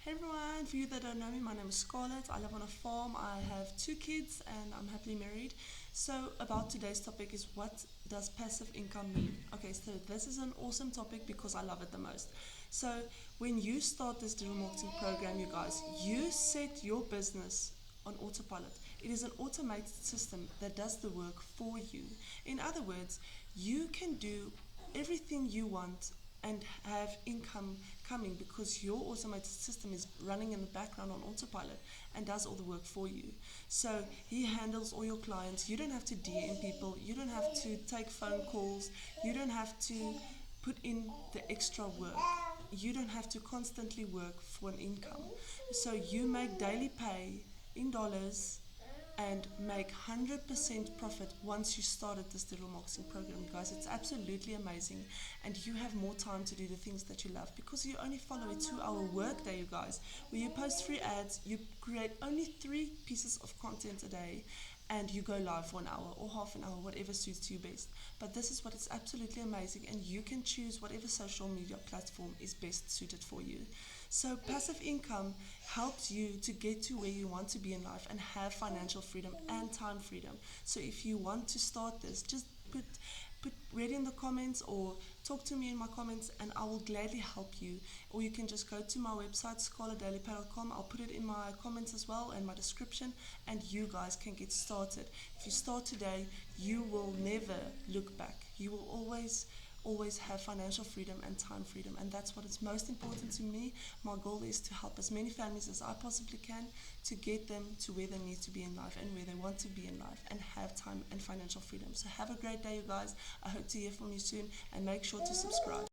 Hey everyone, for you that don't know me, my name is Scarlett. I live on a farm. I have 2 kids and I'm happily married. So, about today's topic is what does passive income mean? Okay, so this is an awesome topic because I love it the most. So, when you start this digital marketing program, you guys, you set your business on autopilot. It is an automated system that does the work for you. In other words, you can do everything you want and have income coming because your automated system is running in the background on autopilot and does all the work for you. So he handles all your clients. You don't have to DM people. You don't have to take phone calls. You don't have to put in the extra work. You don't have to constantly work for an income. So you make daily pay in dollars and make 100% profit once you started this digital marketing program, you guys. It's absolutely amazing, and you have more time to do the things that you love because you only follow a 2-hour workday, you guys, where you post 3 ads, you create only 3 pieces of content a day, and you go live for an hour or half an hour, whatever suits you best. But this is what is absolutely amazing, and you can choose whatever social media platform is best suited for you. So passive income helps you to get to where you want to be in life and have financial freedom and time freedom. So if you want to start this, just put read in the comments or talk to me in my comments and I will gladly help you. Or you can just go to my website, scarlettdailypay.com. I'll put it in my comments as well and my description, and you guys can get started. If you start today, you will never look back. You will always have financial freedom and time freedom, and that's what is most important to me. My goal is to help as many families as I possibly can to get them to where they need to be in life and where they want to be in life and have time and financial freedom. So have a great day, you guys. I hope to hear from you soon, and make sure to subscribe.